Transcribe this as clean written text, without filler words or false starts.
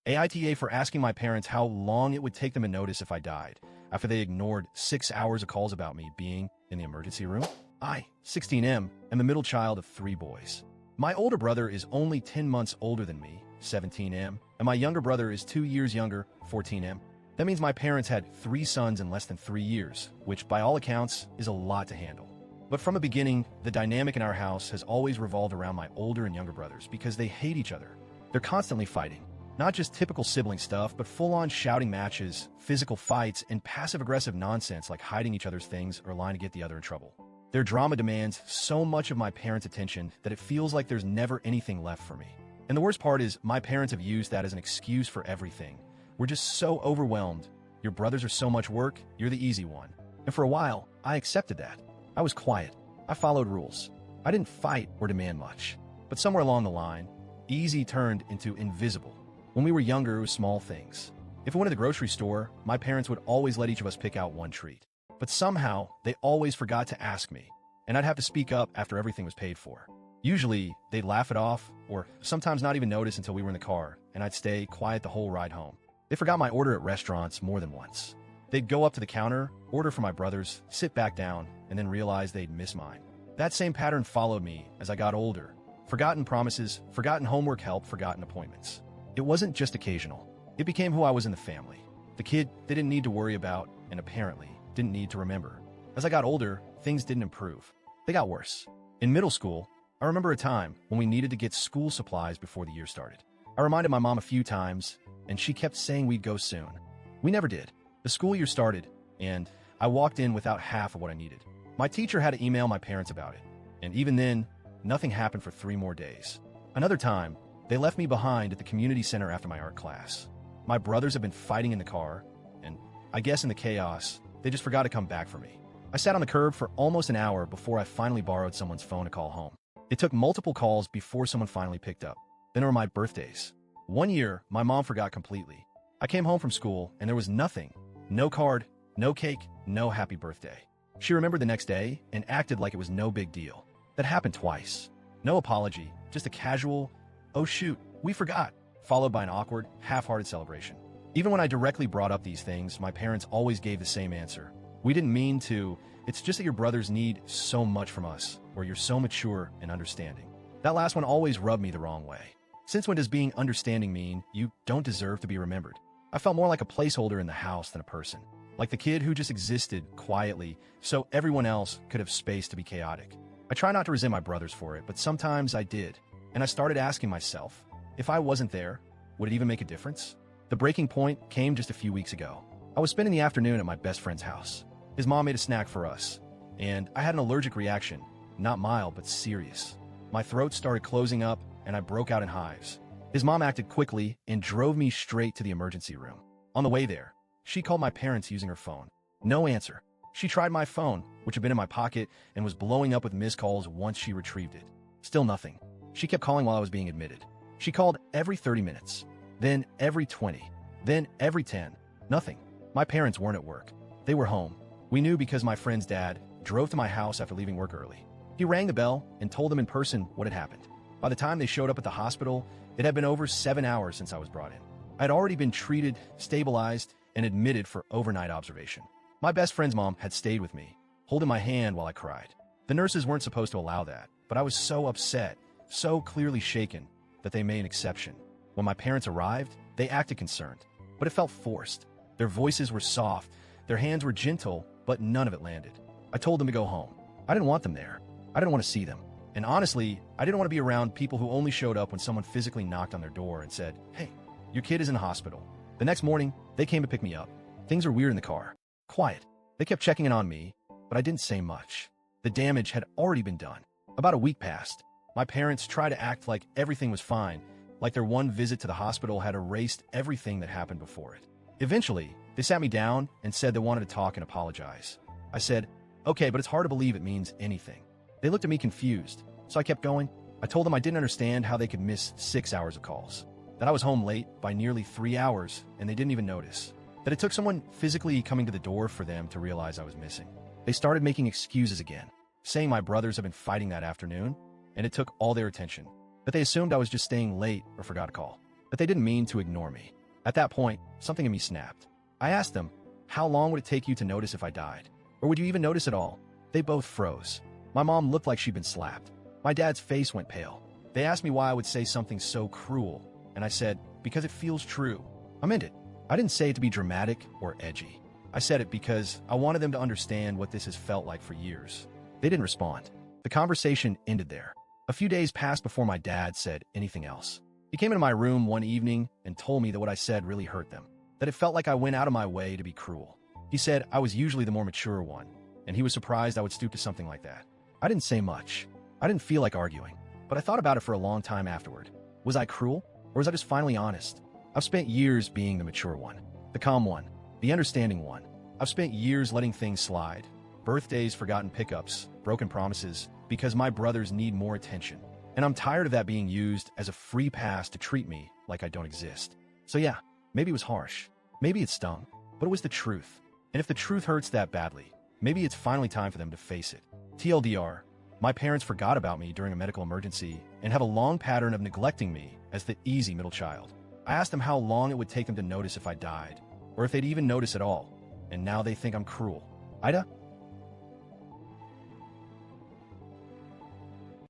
AITA for asking my parents how long it would take them to notice if I died after they ignored 6 hours of calls about me being in the emergency room. I, 16M, am the middle child of 3 boys. My older brother is only 10 months older than me, 17M, and my younger brother is 2 years younger, 14M. That means my parents had 3 sons in less than 3 years, which by all accounts is a lot to handle. But from the beginning, the dynamic in our house has always revolved around my older and younger brothers because they hate each other. They're constantly fighting. Not just typical sibling stuff, but full-on shouting matches, physical fights, and passive-aggressive nonsense like hiding each other's things or lying to get the other in trouble. Their drama demands so much of my parents' attention that it feels like there's never anything left for me. And the worst part is my parents have used that as an excuse for everything. We're just so overwhelmed. Your brothers are so much work, you're the easy one. And for a while, I accepted that. I was quiet. I followed rules. I didn't fight or demand much. But somewhere along the line, easy turned into invisible. When we were younger, it was small things. If we went to the grocery store, my parents would always let each of us pick out one treat. But somehow, they always forgot to ask me, and I'd have to speak up after everything was paid for. Usually, they'd laugh it off, or sometimes not even notice until we were in the car, and I'd stay quiet the whole ride home. They forgot my order at restaurants more than once. They'd go up to the counter, order for my brothers, sit back down, and then realize they'd miss mine. That same pattern followed me as I got older. Forgotten promises, forgotten homework help, forgotten appointments. It wasn't just occasional. It became who I was in the family. The kid they didn't need to worry about, and apparently didn't need to remember. As I got older, things didn't improve. They got worse. In middle school, I remember a time when we needed to get school supplies before the year started. I reminded my mom a few times, and she kept saying we'd go soon. We never did. The school year started, and I walked in without half of what I needed. My teacher had to email my parents about it, and even then, nothing happened for 3 more days. Another time, they left me behind at the community center after my art class. My brothers have been fighting in the car, and I guess in the chaos, they just forgot to come back for me. I sat on the curb for almost an hour before I finally borrowed someone's phone to call home. It took multiple calls before someone finally picked up. Then there were my birthdays. One year, my mom forgot completely. I came home from school, and there was nothing. No card, no cake, no happy birthday. She remembered the next day and acted like it was no big deal. That happened twice. No apology, just a casual, "Oh shoot, we forgot," followed by an awkward, half-hearted celebration. Even when I directly brought up these things, my parents always gave the same answer. "We didn't mean to. It's just that your brothers need so much from us, or you're so mature and understanding." That last one always rubbed me the wrong way. Since when does being understanding mean you don't deserve to be remembered? I felt more like a placeholder in the house than a person. Like the kid who just existed quietly so everyone else could have space to be chaotic. I try not to resent my brothers for it, but sometimes I did. And I started asking myself, if I wasn't there, would it even make a difference? The breaking point came just a few weeks ago. I was spending the afternoon at my best friend's house. His mom made a snack for us, and I had an allergic reaction, not mild, but serious. My throat started closing up, and I broke out in hives. His mom acted quickly and drove me straight to the emergency room. On the way there, she called my parents using her phone. No answer. She tried my phone, which had been in my pocket, and was blowing up with missed calls once she retrieved it. Still nothing. She kept calling while I was being admitted. She called every 30 minutes, then every 20, then every 10. Nothing. My parents weren't at work. They were home. We knew because my friend's dad drove to my house after leaving work early. He rang the bell and told them in person what had happened. By the time they showed up at the hospital, it had been over 7 hours since I was brought in. I had already been treated, stabilized, and admitted for overnight observation. My best friend's mom had stayed with me, holding my hand while I cried. The nurses weren't supposed to allow that, but I was so upset, so clearly shaken, that they made an exception. When my parents arrived, they acted concerned, but it felt forced. Their voices were soft, their hands were gentle, but none of it landed. I told them to go home. I didn't want them there. I didn't want to see them. And honestly, I didn't want to be around people who only showed up when someone physically knocked on their door and said, "Hey, your kid is in the hospital." The next morning, they came to pick me up. Things were weird in the car. Quiet. They kept checking in on me, but I didn't say much. The damage had already been done. About a week passed. My parents tried to act like everything was fine, like their one visit to the hospital had erased everything that happened before it. Eventually, they sat me down and said they wanted to talk and apologize. I said, "Okay, but it's hard to believe it means anything." They looked at me confused, so I kept going. I told them I didn't understand how they could miss 6 hours of calls, that I was home late by nearly 3 hours and they didn't even notice, that it took someone physically coming to the door for them to realize I was missing. They started making excuses again, saying my brothers had been fighting that afternoon and it took all their attention, that they assumed I was just staying late or forgot to call. but they didn't mean to ignore me. At that point, something in me snapped. I asked them, how long would it take you to notice if I died? Or would you even notice at all? They both froze. My mom looked like she'd been slapped. My dad's face went pale. They asked me why I would say something so cruel, and I said, because it feels true. I meant it. I didn't say it to be dramatic or edgy. I said it because I wanted them to understand what this has felt like for years. They didn't respond. The conversation ended there. A few days passed before my dad said anything else. He came into my room one evening and told me that what I said really hurt them, that it felt like I went out of my way to be cruel. He said I was usually the more mature one, and he was surprised I would stoop to something like that. I didn't say much. I didn't feel like arguing, but I thought about it for a long time afterward. Was I cruel, or was I just finally honest? I've spent years being the mature one, the calm one, the understanding one. I've spent years letting things slide. Birthdays, forgotten pickups, broken promises, because my brothers need more attention. And I'm tired of that being used as a free pass to treat me like I don't exist. So yeah, maybe it was harsh. Maybe it stung, but it was the truth. And if the truth hurts that badly, maybe it's finally time for them to face it. TLDR, my parents forgot about me during a medical emergency and have a long pattern of neglecting me as the easy middle child. I asked them how long it would take them to notice if I died, or if they'd even notice at all, and now they think I'm cruel. AITA,